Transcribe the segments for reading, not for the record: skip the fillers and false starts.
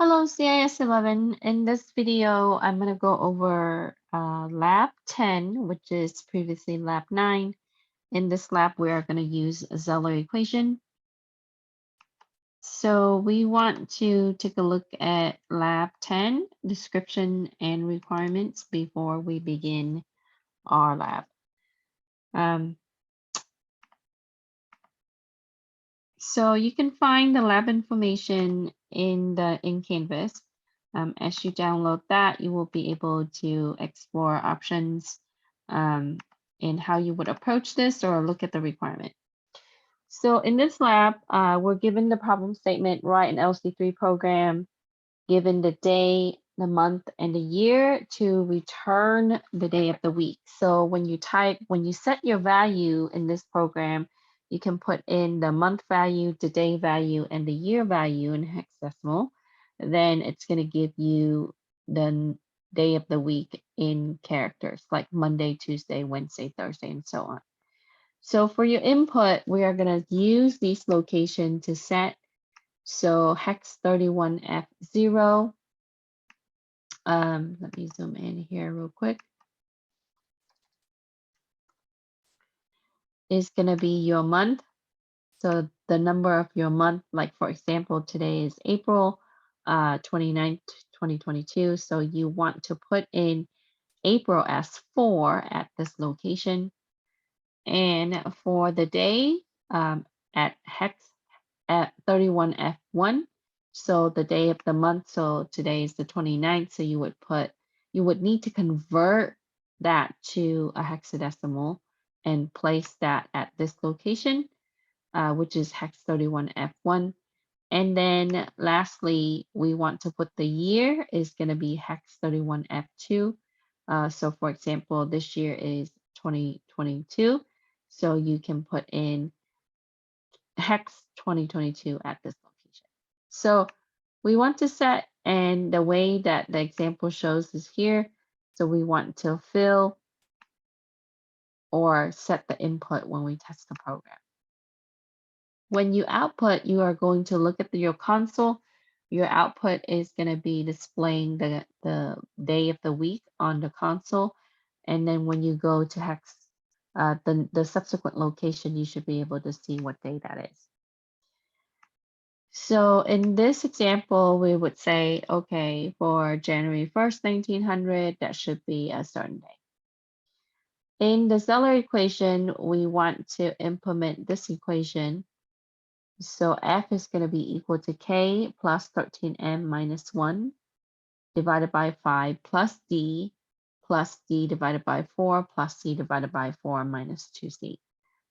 Hello, CIS11. In this video, I'm going to go over Lab 10, which is previously Lab 9. In this lab, we are going to use a Zeller equation. So we want to take a look at Lab 10, description and requirements before we begin our lab. So you can find the lab information in Canvas. As you download that, you will be able to explore options in how you would approach this or look at the requirement. So in this lab, we're given the problem statement, write an LC-3 program, given the day, the month, and the year to return the day of the week. So when you set your value in this program, you can put in the month value, the day value, and the year value in hexadecimal. Then it's going to give you the day of the week in characters like Monday, Tuesday, Wednesday, Thursday, and so on. So for your input, we are going to use these location to set. So hex 31F0. Let me zoom in here real quick. Is going to be your month. So the number of your month, like for example, today is April 29th, 2022. So you want to put in April as 4 at this location. And for the day at hex at 31F1. So the day of the month, so today is the 29th. So you would need to convert that to a hexadecimal and place that at this location, which is hex 31F1. And then lastly, we want to put the year is going to be hex 31F2. So for example, this year is 2022. So you can put in hex 2022 at this location. So we want to set, and the way that the example shows is here. So we want to fill or set the input when we test the program. When you output, you are going to look at your console. Your output is going to be displaying the day of the week on the console. And then when you go to hex, the subsequent location, you should be able to see what day that is. So in this example, we would say, okay, for January 1st, 1900, that should be a certain day. In the Zeller equation, we want to implement this equation. So F is going to be equal to K plus 13M minus 1 divided by 5 plus D divided by 4 plus C divided by 4 minus 2C.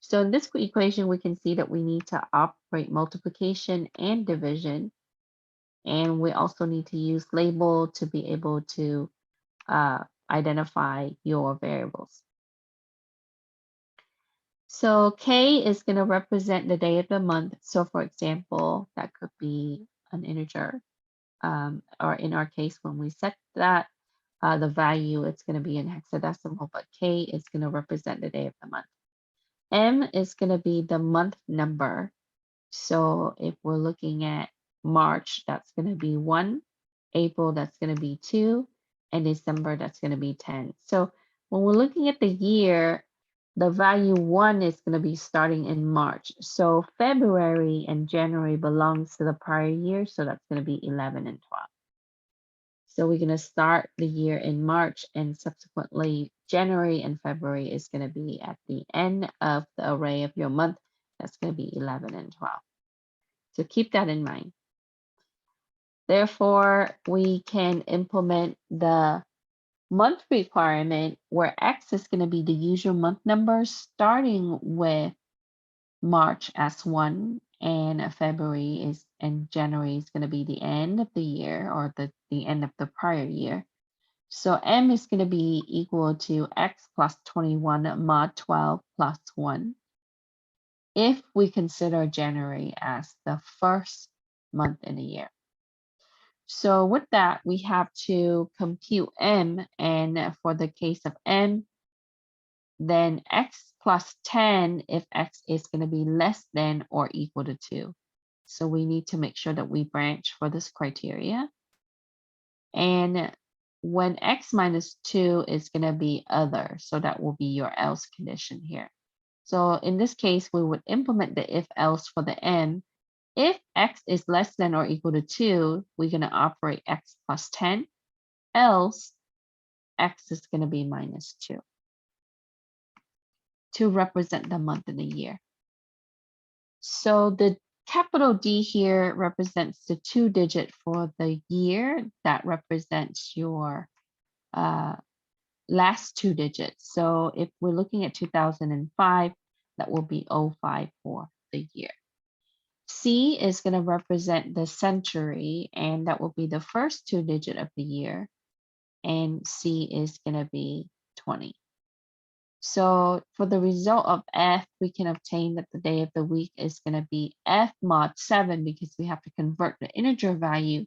So in this equation, we can see that we need to operate multiplication and division. And we also need to use label to be able to identify your variables. So K is going to represent the day of the month. So for example, that could be an integer. Or in our case, when we set that, the value, it's going to be in hexadecimal, but K is going to represent the day of the month. M is going to be the month number. So if we're looking at March, that's going to be 1, April, that's going to be 2, and December, that's going to be 10. So when we're looking at the year, the value 1 is going to be starting in March. So February and January belongs to the prior year, so that's going to be 11 and 12. So we're going to start the year in March, and subsequently January and February is going to be at the end of the array of your month. That's going to be 11 and 12. So keep that in mind. Therefore, we can implement the month requirement where X is going to be the usual month number starting with March as 1, and February is and January is going to be the end of the year or the end of the prior year. So M is going to be equal to X plus 21 mod 12 plus 1 if we consider January as the first month in the year. So with that, we have to compute M, and for the case of M, then X plus 10 if X is going to be less than or equal to 2. So we need to make sure that we branch for this criteria. And when x minus 2 is going to be other, so that will be your else condition here. So in this case, we would implement the if else for the n. If x is less than or equal to 2, we're going to operate x plus 10, else x is going to be minus 2 to represent the month and the year. So the capital D here represents the 2-digit for the year. That represents your last 2 digits. So if we're looking at 2005, that will be 05 for the year. C is going to represent the century, and that will be the first 2-digit of the year. And C is going to be 20. So for the result of F, we can obtain that the day of the week is going to be F mod 7 because we have to convert the integer value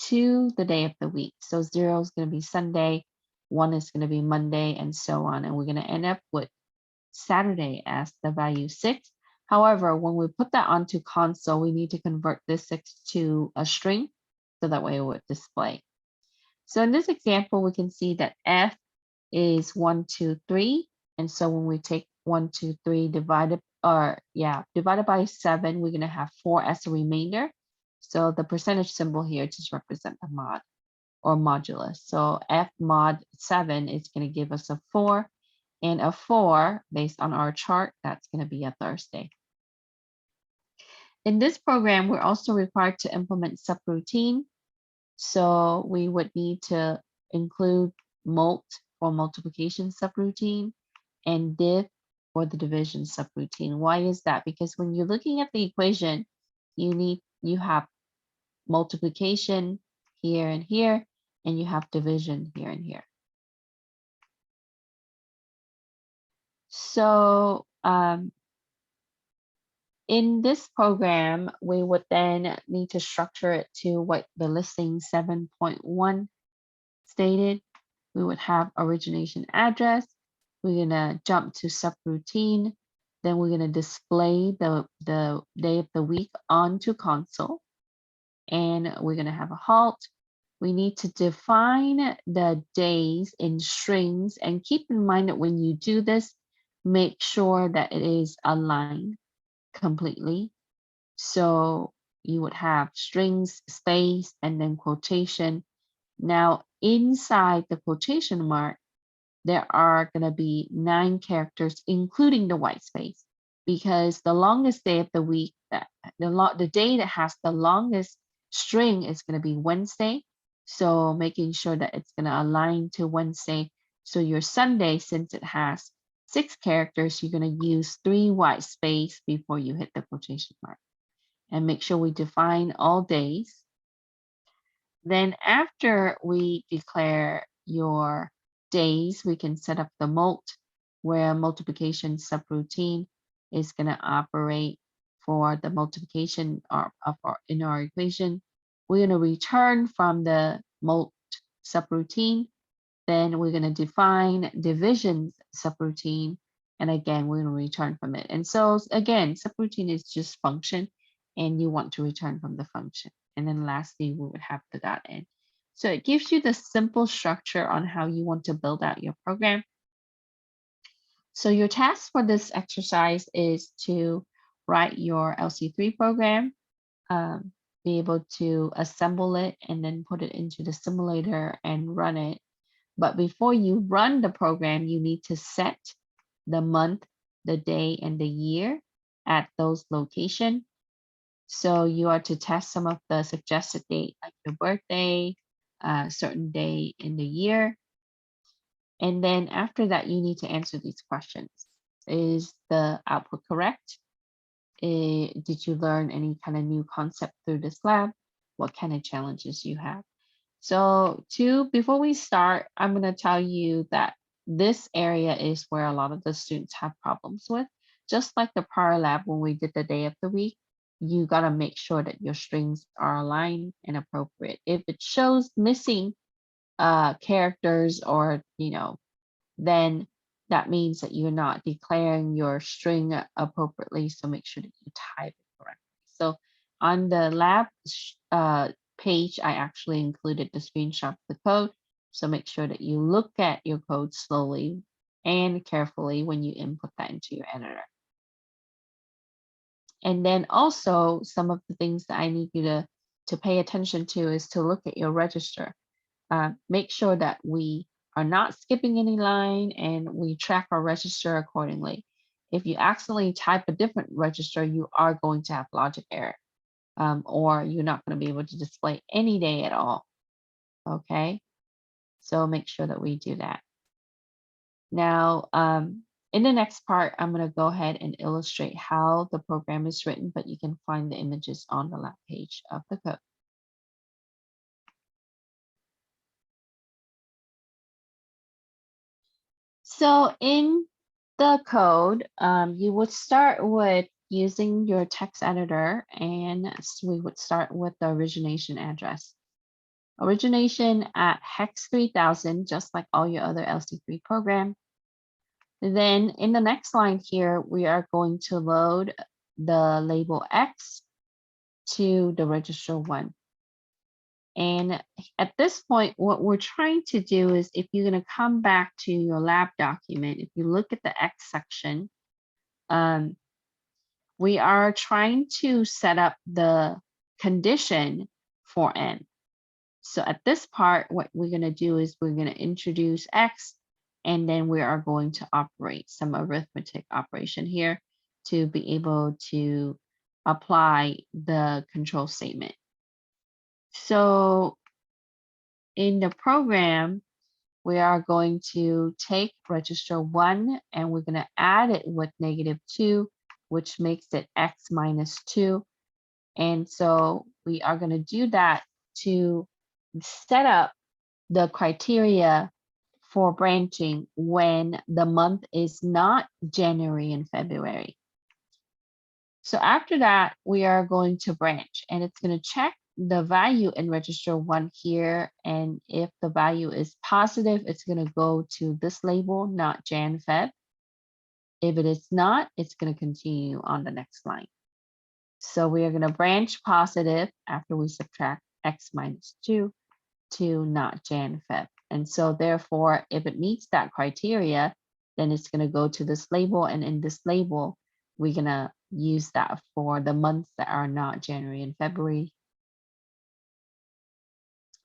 to the day of the week. So 0 is going to be Sunday, 1 is going to be Monday, and so on. And we're going to end up with Saturday as the value 6. However, when we put that onto console, we need to convert this 6 to a string, so that way it would display. So in this example, we can see that F is 1, 2, 3. And so when we take 1, 2, 3 divided by 7, we're going to have 4 as a remainder. So the percentage symbol here just represents the mod or modulus. So F mod 7 is going to give us a 4. And a 4, based on our chart, that's going to be a Thursday. In this program, we're also required to implement subroutine. So we would need to include mult for multiplication subroutine and div for the division subroutine. Why is that? Because when you're looking at the equation, you have multiplication here and here, and you have division here and here. So in this program, we would then need to structure it to what the listing 7.1 stated. We would have origination address. We're gonna jump to subroutine. Then we're gonna display the day of the week onto console. And we're gonna have a halt. We need to define the days in strings, and keep in mind that when you do this, make sure that it is aligned completely. So you would have strings, space, and then quotation. Now, inside the quotation mark, there are going to be 9 characters, including the white space, because the longest day of the week, the day that has the longest string is going to be Wednesday. So making sure that it's going to align to Wednesday. So your Sunday, since it has 6 characters, you're going to use 3 white space before you hit the quotation mark. And make sure we define all days. Then after we declare your days, we can set up the mult, where multiplication subroutine is going to operate for the multiplication in our equation. We're going to return from the mult subroutine. Then we're going to define division subroutine. And again, we're going to return from it. And so again, subroutine is just function, and you want to return from the function. And then lastly, we would have the .n. So it gives you the simple structure on how you want to build out your program. So your task for this exercise is to write your LC3 program, be able to assemble it, and then put it into the simulator and run it. But before you run the program, you need to set the month, the day, and the year at those locations. So you are to test some of the suggested date, like your birthday, a certain day in the year. And then after that, you need to answer these questions. Is the output correct? Did you learn any kind of new concept through this lab? What kind of challenges you have? So before we start, I'm going to tell you that this area is where a lot of the students have problems with. Just like the prior lab when we did the day of the week, you got to make sure that your strings are aligned and appropriate. If it shows missing characters, or then that means that you're not declaring your string appropriately. So make sure that you type it correctly. So on the lab page, I actually included the screenshot of the code. So make sure that you look at your code slowly and carefully when you input that into your editor. And then also some of the things that I need you to pay attention to is to look at your register. Make sure that we are not skipping any line and we track our register accordingly. If you accidentally type a different register, you are going to have logic error, or you're not going to be able to display any day at all. Okay, so make sure that we do that. Now, in the next part, I'm going to go ahead and illustrate how the program is written, but you can find the images on the lab page of the code. So in the code, you would start with using your text editor, and we would start with the origination address. Origination at hex 3000, just like all your other LC3 program. Then in the next line here, we are going to load the label X to the register 1. And at this point, what we're trying to do is, if you're going to come back to your lab document, if you look at the X section, we are trying to set up the condition for N. So at this part, what we're going to do is we're going to introduce X, and then we are going to operate some arithmetic operation here to be able to apply the control statement. So in the program, we are going to take register 1 and we're going to add it with -2, which makes it X minus 2. And so we are going to do that to set up the criteria for branching when the month is not January and February. So after that, we are going to branch, and it's going to check the value in register 1 here. And if the value is positive, it's going to go to this label, not Jan Feb. If it is not, it's going to continue on the next line. So we are going to branch positive after we subtract X minus 2 to not Jan Feb. And so therefore, if it meets that criteria, then it's going to go to this label. And in this label, we're going to use that for the months that are not January and February.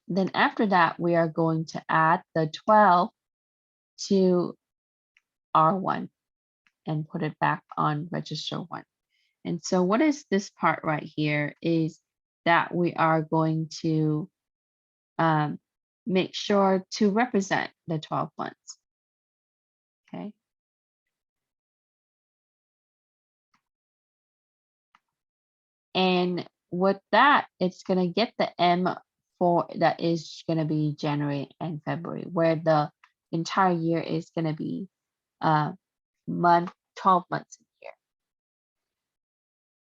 Then after that, we are going to add the 12 to R1 and put it back on register 1. And so what is this part right here is that we are going to make sure to represent the 12 months. Okay. And with that, it's going to get the M for that is going to be January and February, where the entire year is going to be 12 months a year.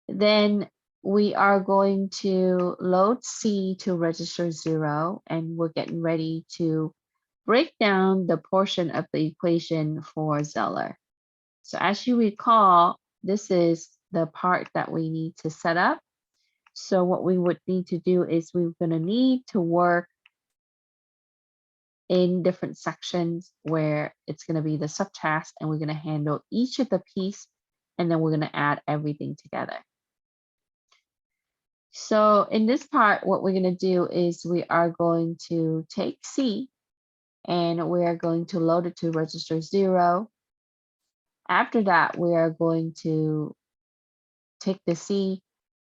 Then we are going to load C to register 0, and we're getting ready to break down the portion of the equation for Zeller. So as you recall, this is the part that we need to set up. So what we would need to do is we're going to need to work in different sections where it's going to be the subtask, and we're going to handle each of the piece, and then we're going to add everything together. So in this part, what we're going to do is we are going to take C and we are going to load it to register 0. After that, we are going to take the C,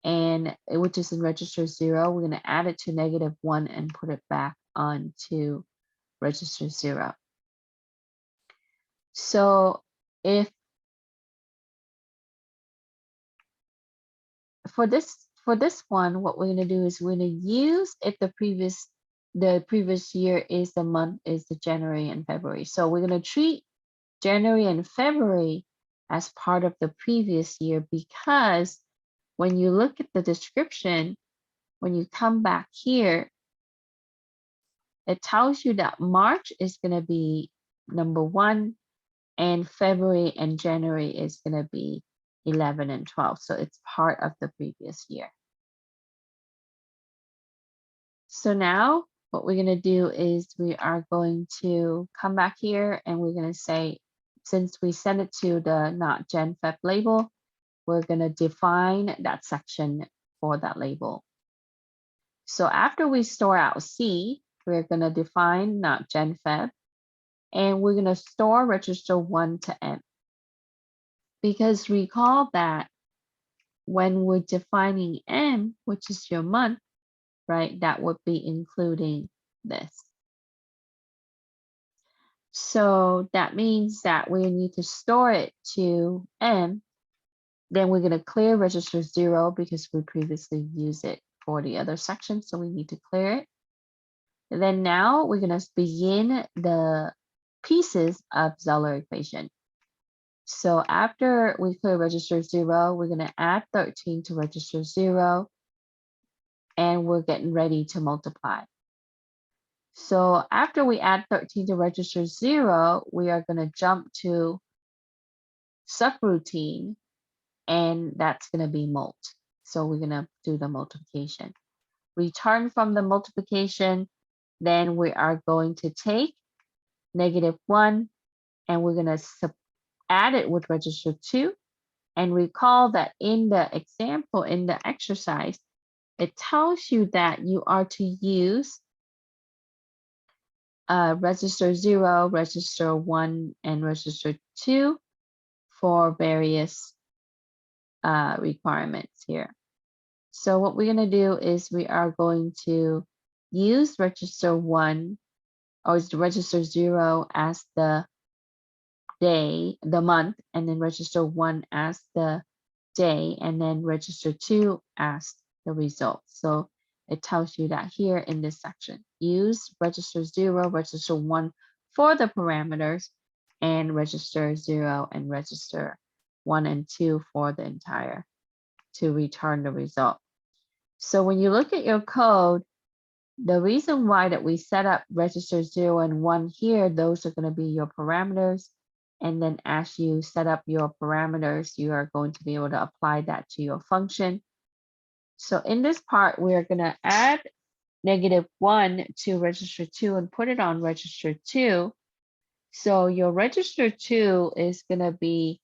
and which is in register 0, we're going to add it to -1 and put it back onto register 0. So if for this one, what we're going to do is we're going to use if the previous year is the month is the January and February. So we're going to treat January and February as part of the previous year, because when you look at the description, when you come back here, it tells you that March is going to be number 1, and February and January is going to be 11 and 12. So it's part of the previous year. So now what we're going to do is we are going to come back here and we're going to say, since we send it to the not Gen Feb label, we're going to define that section for that label. So after we store out C, we're going to define not Gen Feb, and we're going to store register 1 to M. Because recall that when we're defining M, which is your month, right, that would be including this. So that means that we need to store it to M. Then we're going to clear register 0 because we previously used it for the other section. So we need to clear it. And then now we're going to begin the pieces of Zeller equation. So after we clear register 0, we're going to add 13 to register 0. And we're getting ready to multiply. So after we add 13 to register 0, we are going to jump to subroutine, and that's going to be mult. So we're going to do the multiplication. Return from the multiplication, then we are going to take -1, and we're going to add it with register 2. And recall that in the example, in the exercise, it tells you that you are to use register 0, register 1, and register 2 for various requirements here. So what we're going to do is we are going to use register 1 or register 0 as the day, the month, and then register 1 as the day, and then register 2 as the result. So it tells you that here in this section, use register 0, register 1 for the parameters, and register 0 and register 1 and 2 for the entire to return the result. So when you look at your code, the reason why that we set up register 0 and 1 here, those are going to be your parameters. And then as you set up your parameters, you are going to be able to apply that to your function. So in this part, we are going to add -1 to register 2 and put it on register 2. So your register 2 is going to be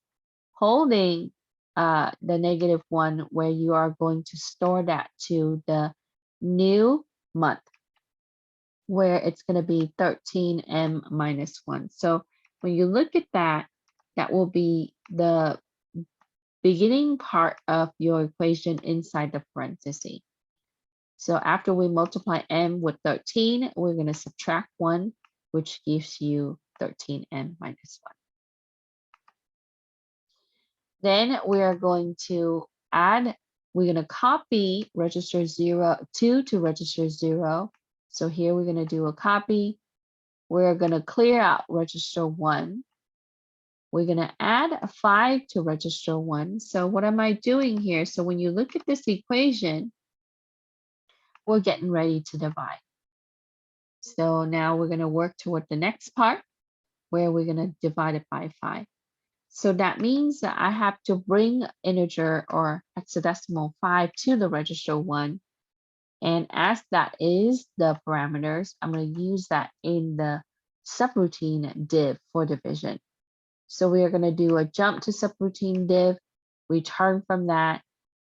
holding the -1 where you are going to store that to the new month, where it's going to be 13M minus 1. So when you look at that, that will be the beginning part of your equation inside the parenthesis. So after we multiply M with 13, we're going to subtract 1, which gives you 13M minus 1. Then we are going to add, we're going to copy register 2 to register 0. So here we're going to do a copy. We're going to clear out register 1. We're going to add a 5 to register 1. So what am I doing here? So when you look at this equation, we're getting ready to divide. So now we're going to work toward the next part where we're going to divide it by 5. So that means that I have to bring integer or hexadecimal 5 to the register 1. And as that is the parameters, I'm going to use that in the subroutine div for division. So we are going to do a jump to subroutine div, return from that.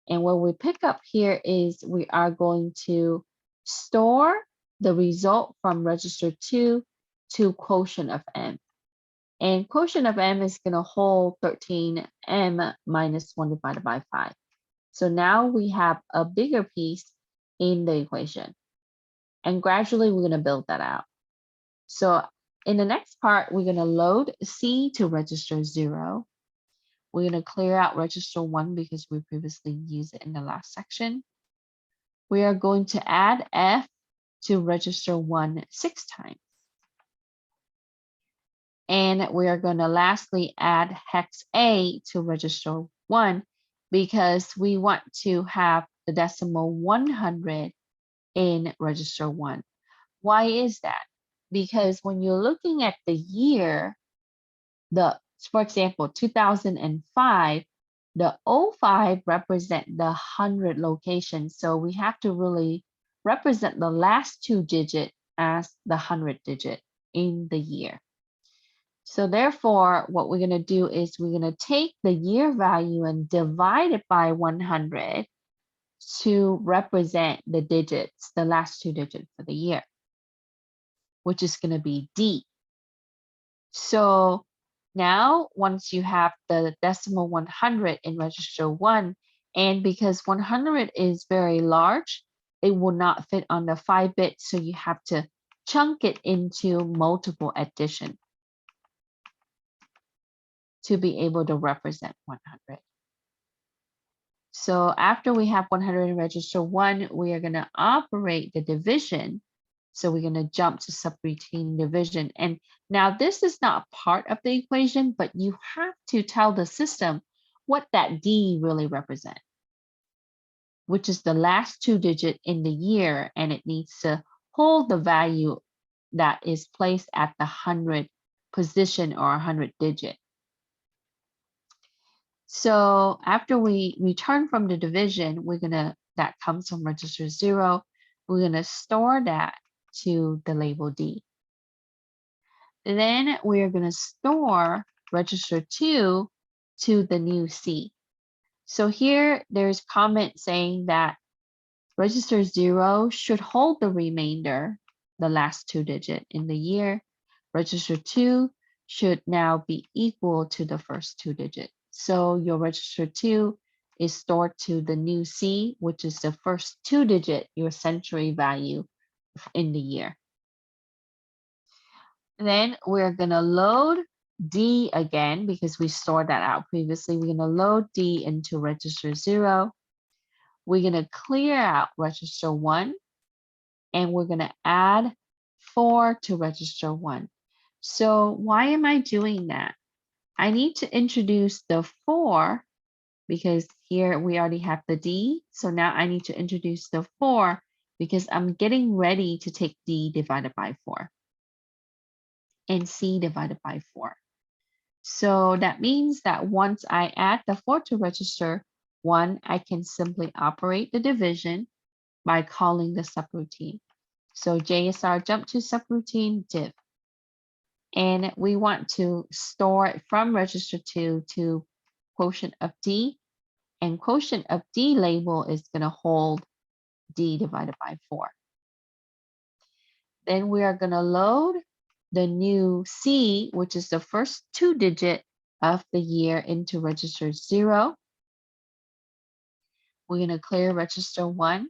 And what we pick up here is we are going to store the result from register 2 to quotient of M. And quotient of M is going to hold 13M minus 1 divided by 5. So now we have a bigger piece in the equation. And gradually we're going to build that out. So in the next part, we're going to load C to register 0. We're going to clear out register 1 because we previously used it in the last section. We are going to add F to register 1 6 times. And we are going to lastly add hex A to register 1 because we want to have the decimal 100 in register 1. Why is that? Because when you're looking at the year, for example, 2005, the 05 represent the 100 locations. So we have to really represent the last 2 digits as the 100 digit in the year. So therefore, what we're going to do is we're going to take the year value and divide it by 100 to represent the digits, the last 2 digits for the year, which is going to be D. So now, once you have the decimal 100 in register 1, and because 100 is very large, it will not fit on the 5-bit, so you have to chunk it into multiple addition to be able to represent 100. So after we have 100 in register 1, we are going to operate the division. So we're going to jump to subroutine division. And now this is not part of the equation, but you have to tell the system what that D really represents, which is the last 2 digits in the year, and it needs to hold the value that is placed at the 100 position or 100 digit. So after we return from the division, that comes from register 0, we're gonna store that to the label D. And then we're gonna store register 2 to the new C. So here there's comment saying that register 0 should hold the remainder, the last 2 digits in the year. Register 2 should now be equal to the first 2 digits. So your register 2 is stored to the new C, which is the first 2 digits, your century value in the year. Then we're going to load D again because we stored that out previously. We're going to load D into register 0. We're going to clear out register 1, and we're going to add 4 to register 1. So why am I doing that? I need to introduce the 4 because here we already have the D. So now I need to introduce the 4 because I'm getting ready to take D divided by 4 and C divided by 4. So that means that once I add the 4 to register 1, I can simply operate the division by calling the subroutine. So JSR jump to subroutine div. And we want to store it from register 2 to quotient of D. And quotient of D label is going to hold D divided by 4. Then we are going to load the new C, which is the first 2 digits of the year, into register 0. We're going to clear register 1.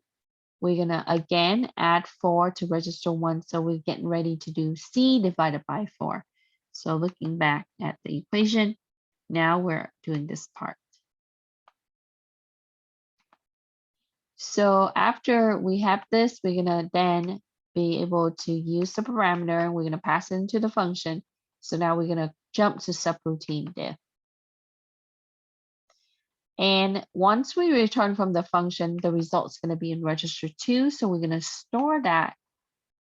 We're going to again add 4 to register 1. So we're getting ready to do C divided by 4. So looking back at the equation, now we're doing this part. So after we have this, we're going to then be able to use the parameter, and we're going to pass it into the function. So now we're going to jump to subroutine div. And once we return from the function, the result's going to be in register 2. So we're going to store that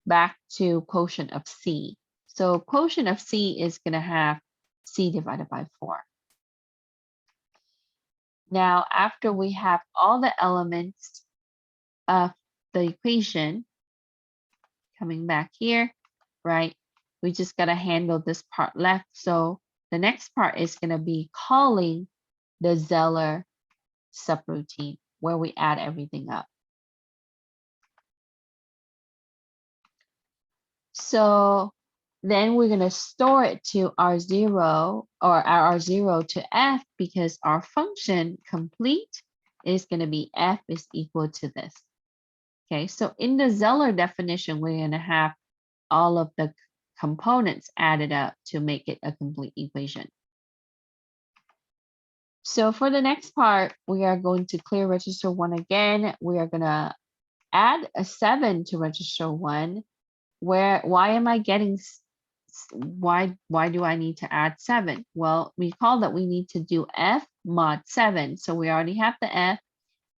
back to quotient of C. So quotient of C is going to have C divided by 4. Now, after we have all the elements of the equation, coming back here, right, we just got to handle this part left. So the next part is going to be calling the Zeller subroutine where we add everything up. So then we're going to store it to R0 or R0 to F because our function complete is going to be F is equal to this. Okay, so in the Zeller definition, we're going to have all of the components added up to make it a complete equation. So for the next part, we are going to clear register 1 again. We are going to add a 7 to register 1. Why am I getting, why do I need to add 7? Well, recall that we need to do F mod 7. So we already have the F.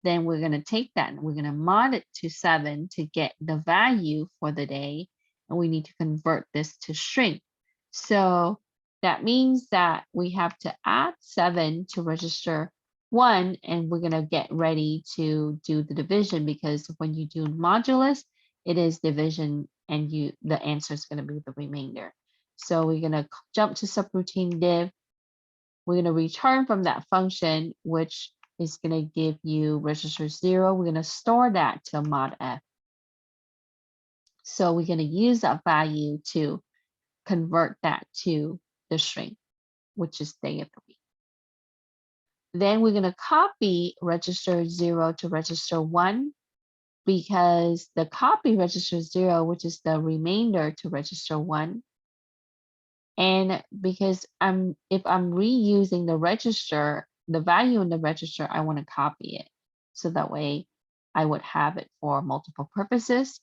Then we're going to take that and we're going to mod it to 7 to get the value for the day. And we need to convert this to string. So that means that we have to add 7 to register 1, and we're going to get ready to do the division, because when you do modulus, it is division and the answer is going to be the remainder. So we're going to jump to subroutine div. We're going to return from that function, which is going to give you register 0. We're going to store that to mod f. So we're going to use that value to convert that to the string, which is day of the week. Then we're going to copy register 0 to register 1, because the copy register 0, which is the remainder, to register 1. And because if I'm reusing the register, the value in the register, I want to copy it. So that way I would have it for multiple purposes.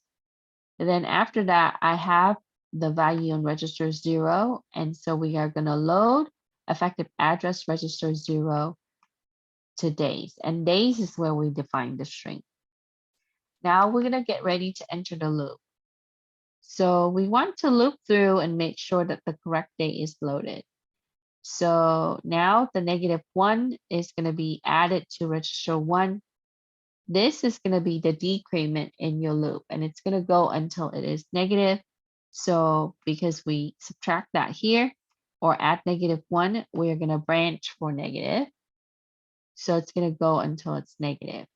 And then after that, I have the value in register 0. And so we are going to load effective address register 0 to days. And days is where we define the string. Now we're going to get ready to enter the loop. So we want to loop through and make sure that the correct day is loaded. So now the -1 is going to be added to register 1. This is going to be the decrement in your loop, and it's going to go until it is negative. So because we subtract that here or add -1, we're going to branch for negative. So it's going to go until it's negative.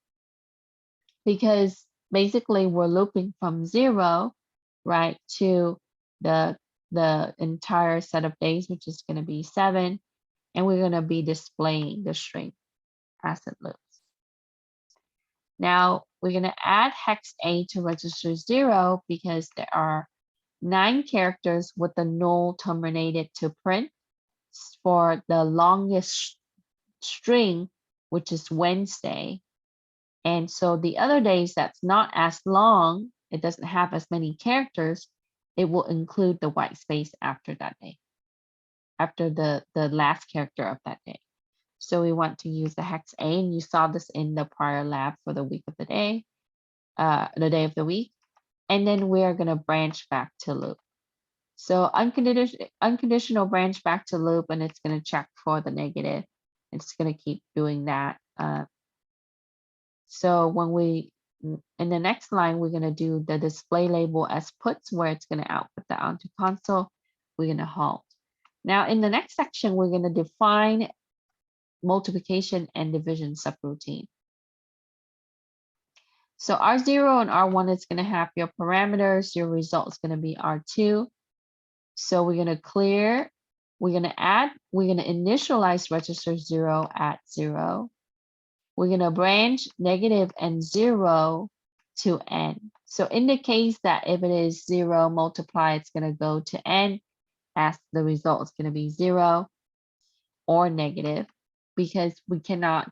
Because basically we're looping from 0, right, to the entire set of days, which is going to be 7, and we're going to be displaying the string as it loops. Now we're going to add hex A to register 0, because there are 9 characters with the null terminated to print for the longest string, which is Wednesday. And so the other days that's not as long, it doesn't have as many characters, it will include the white space after that day, after the last character of that day. So we want to use the hex A, and you saw this in the prior lab for the week of the day of the week. And then we are going to branch back to loop. So unconditional branch back to loop, and it's going to check for the negative. It's going to keep doing that. So when in the next line, we're going to do the display label as puts, where it's going to output that onto console. We're going to halt. Now in the next section, we're going to define multiplication and division subroutine. So R0 and R1 is going to have your parameters. Your result is going to be R2. So we're going to clear, we're going to initialize register 0 at 0. We're going to branch negative and 0 to n. So in the case that if it is 0 multiply, it's going to go to n, as the result is going to be 0 or negative, because we cannot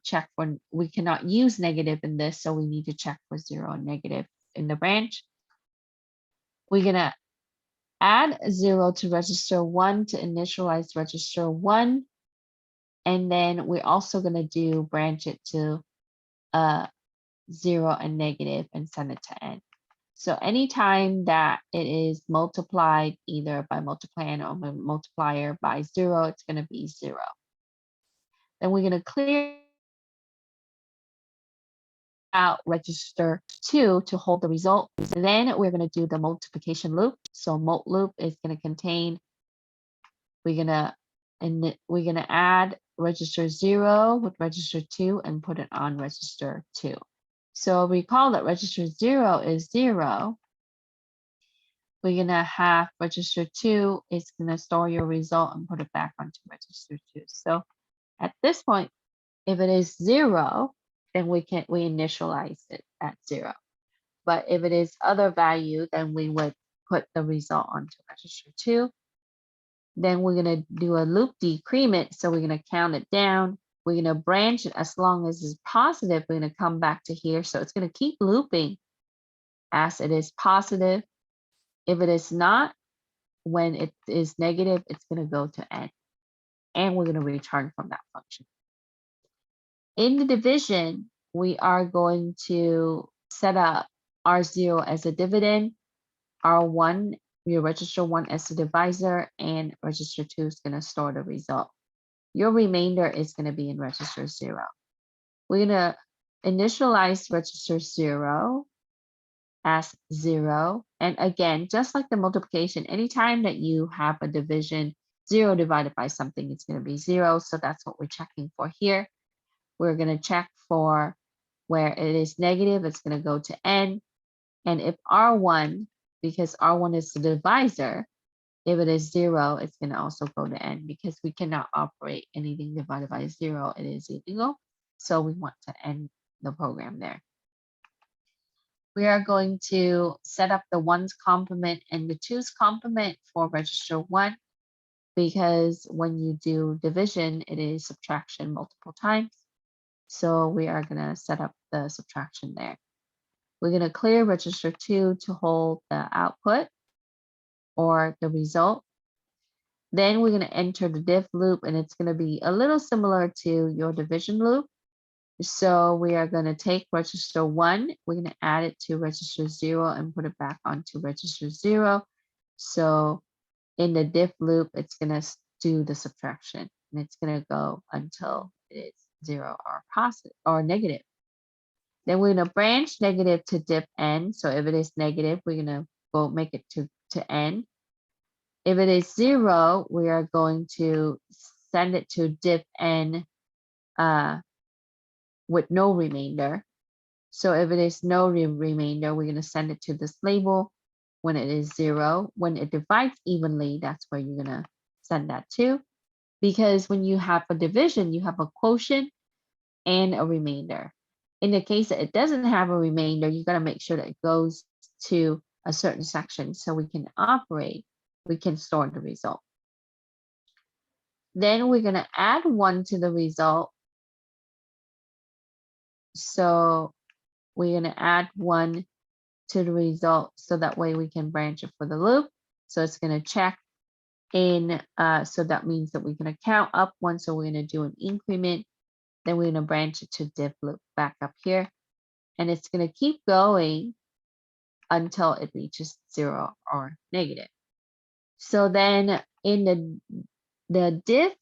use negative in this, so we need to check for 0 and negative in the branch. We're going to add 0 to register 1 to initialize register 1. And then we're also going to branch it to 0 and negative and send it to n. So anytime that it is multiplied either by multiplying or multiplier by 0, it's going to be 0. Then we're going to clear out register 2 to hold the result. Then we're going to do the multiplication loop. So mult loop is going to contain, we're going to add register 0 with register 2 and put it on register 2. So recall that register 0 is 0. We're going to have register 2 is going to store your result and put it back onto register 2. So at this point, if it is 0, then we initialize it at 0. But if it is other value, then we would put the result onto register 2. Then we're going to do a loop decrement. So we're going to count it down. We're going to branch it as long as it's positive. We're going to come back to here. So it's going to keep looping as it is positive. If it is not, when it is negative, it's going to go to n. And we're going to return from that function. In the division, we are going to set up R0 as a dividend, R1, your register 1 as the divisor, and register 2 is going to store the result. Your remainder is going to be in register 0. We're gonna initialize register 0 as 0. And again, just like the multiplication, anytime that you have a division, 0 divided by something, it's gonna be 0. So that's what we're checking for here. We're gonna check for where it is negative, it's gonna go to n. And if R1, because R1 is the divisor, if it is 0, it's going to also go to n because we cannot operate anything divided by 0. It is illegal. So we want to end the program there. We are going to set up the ones complement and the twos complement for register 1 because when you do division, it is subtraction multiple times. So we are going to set up the subtraction there. We're going to clear register 2 to hold the output or the result. Then we're going to enter the diff loop, and it's going to be a little similar to your division loop. So we are going to take register 1, we're going to add it to register 0 and put it back onto register 0. So in the diff loop, it's going to do the subtraction, and it's going to go until it is 0 or positive or negative. Then we're going to branch negative to diff n. So if it is negative, we're going to go make it to n. If it is 0, we are going to send it to diff n with no remainder. So if it is no remainder, we're going to send it to this label when it is 0. When it divides evenly, that's where you're going to send that to. Because when you have a division, you have a quotient and a remainder. In the case that it doesn't have a remainder, you got to make sure that it goes to a certain section so we can operate, we can store the result. Then we're going to add 1 to the result. So we're going to add 1 to the result so that way we can branch it for the loop. So it's going to check in, so that means that we're going to count up 1. So we're going to do an increment. Then we're going to branch it to diff loop back up here. And it's going to keep going until it reaches 0 or negative. So then in the diff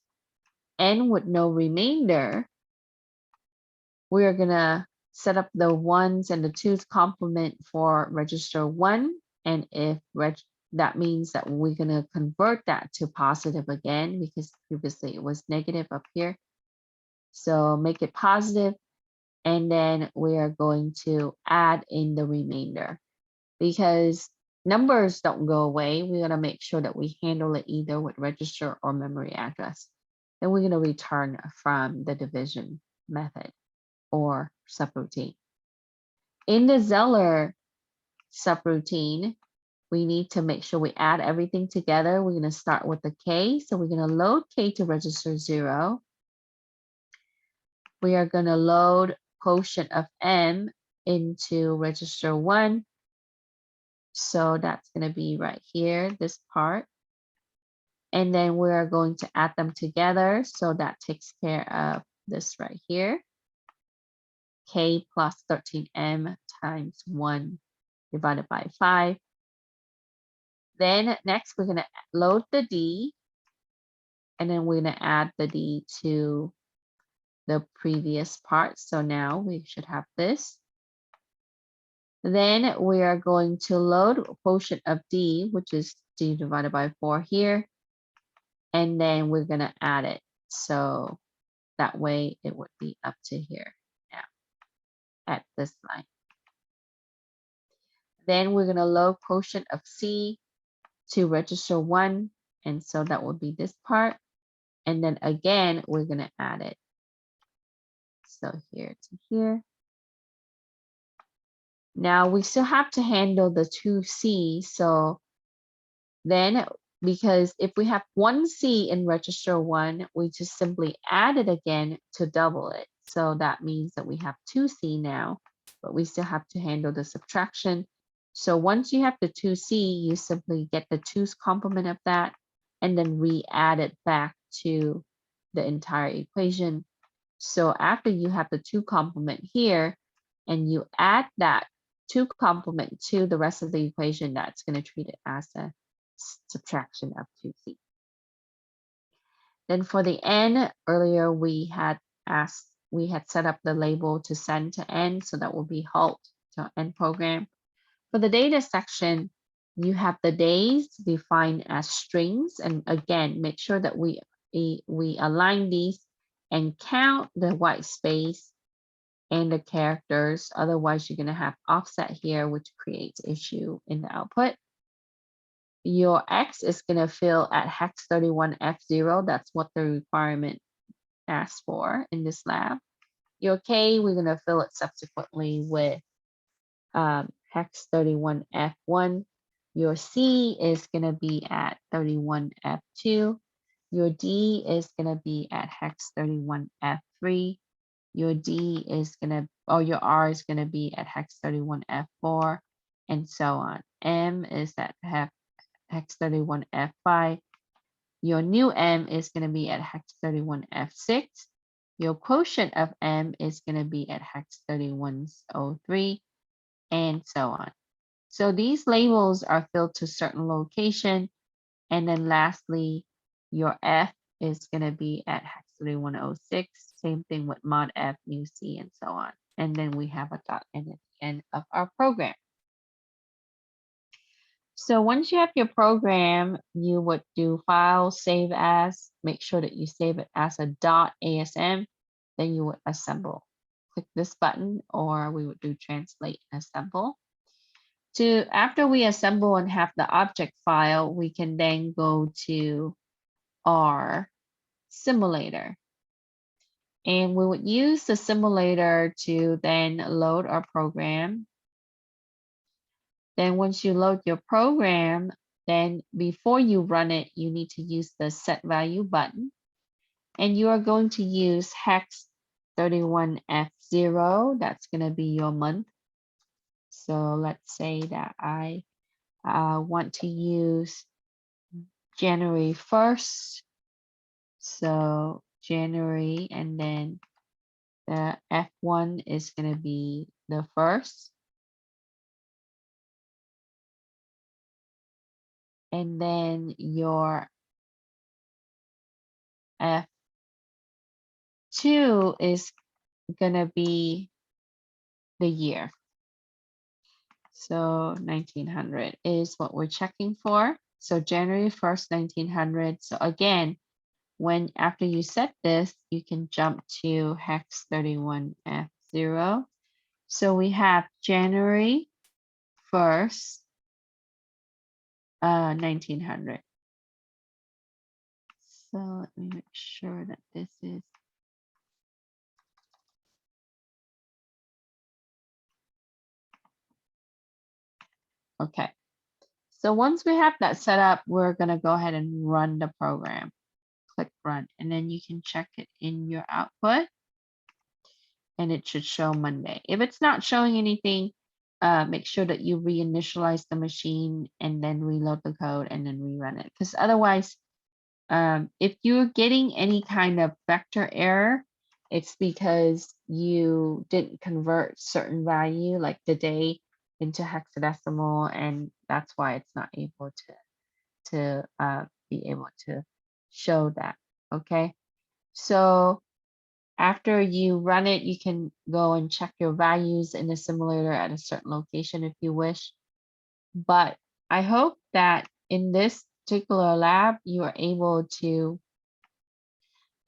n with no remainder, we're going to set up the ones and the twos complement for register 1. And if that means that we're going to convert that to positive again, because previously it was negative up here. So make it positive, and then we are going to add in the remainder. Because numbers don't go away, we're going to make sure that we handle it either with register or memory address. Then we're going to return from the division method or subroutine. In the Zeller subroutine, we need to make sure we add everything together. We're going to start with the K. So we're going to load K to register 0. We are going to load quotient of M into register 1. So that's going to be right here, this part. And then we are going to add them together. So that takes care of this right here. K plus 13M times 1 divided by 5. Then next we're going to load the D. And then we're going to add the D to the previous part. So now we should have this. Then we are going to load quotient of D, which is D divided by 4 here. And then we're going to add it. So that way it would be up to here now at this line. Then we're going to load quotient of C to register 1. And so that would be this part. And then again, we're going to add it. So here to here. Now we still have to handle the 2C. So then, because if we have 1C in register 1, we just simply add it again to double it. So that means that we have 2C now, but we still have to handle the subtraction. So once you have the 2C, you simply get the 2's complement of that and then re-add it back to the entire equation. So after you have the 2 complement here and you add that 2 complement to the rest of the equation, that's going to treat it as a subtraction of 2C. Then for the n, earlier we had asked we had set up the label to send to end, so that will be halt to end program. For the data section, you have the days defined as strings, and again, make sure that we align these and count the white space and the characters. Otherwise, you're going to have offset here, which creates issue in the output. Your X is going to fill at hex 31F0. That's what the requirement asks for in this lab. Your K, we're going to fill it subsequently with hex 31F1. Your C is going to be at 31F2. Your D is going to be at hex 31F3. Your D is going to, or your R is going to be at hex 31F4, and so on. M is at hex 31F5. Your new M is going to be at hex 31F6. Your quotient of M is going to be at hex 3103, and so on. So these labels are filled to certain location. And then lastly, your F is going to be at hex 3106. Same thing with mod F, new C, and so on. And then we have a dot N at the end of our program. So once you have your program, you would do file, save as, make sure that you save it as a .asm, then you would assemble. Click this button, or we would do translate and assemble. After we assemble and have the object file, we can then go to our simulator. And we would use the simulator to then load our program. Then once you load your program, then before you run it, you need to use the set value button. And you are going to use hex 31F0. That's going to be your month. So let's say that I want to use January 1st. So January, and then the F1 is going to be the 1st. And then your F2 is going to be the year. So 1900 is what we're checking for. So January 1st, 1900. So again, after you set this, you can jump to hex 31F0. So we have January 1st, 1900. So let me make sure that this is okay. So once we have that set up, we're going to go ahead and run the program. Click run, and then you can check it in your output, and it should show Monday. If it's not showing anything, make sure that you reinitialize the machine and then reload the code and then rerun it. Because otherwise, if you're getting any kind of vector error, it's because you didn't convert certain value like the day into hexadecimal, and that's why it's not able to be able to show that. Okay, so after you run it, you can go and check your values in the simulator at a certain location if you wish. But I hope that in this particular lab, you are able to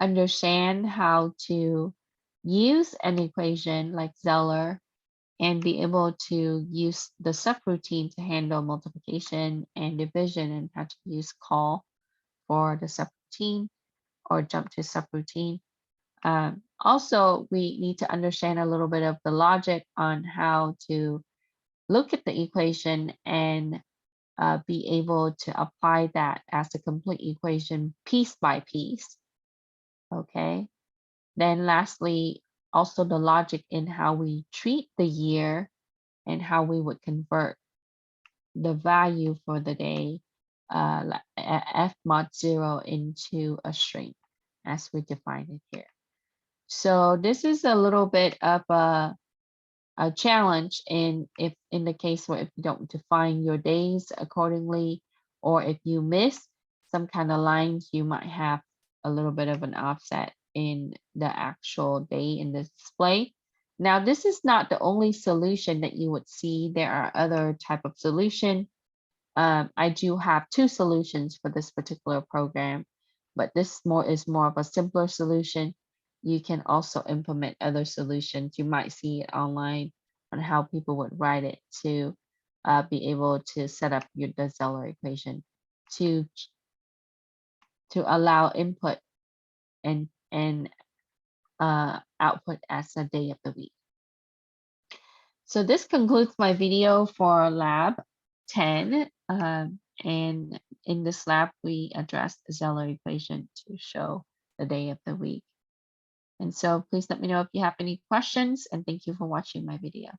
understand how to use an equation like Zeller and be able to use the subroutine to handle multiplication and division, and how to use call for the subroutine or jump to subroutine. Also, we need to understand a little bit of the logic on how to look at the equation and be able to apply that as a complete equation piece by piece. Okay. Then lastly, also the logic in how we treat the year and how we would convert the value for the day, f mod 0 into a string as we define it here. So this is a little bit of a challenge in the case where if you don't define your days accordingly, or if you miss some kind of lines, you might have a little bit of an offset in the actual day in the display. Now, this is not the only solution that you would see. There are other type of solution. I do have two solutions for this particular program, but this is more of a simpler solution. You can also implement other solutions. You might see it online on how people would write it to be able to set up the Zeller equation to allow input and output as a day of the week. So this concludes my video for lab 10. And in this lab, we addressed the Zeller equation to show the day of the week. And so please let me know if you have any questions, and thank you for watching my video.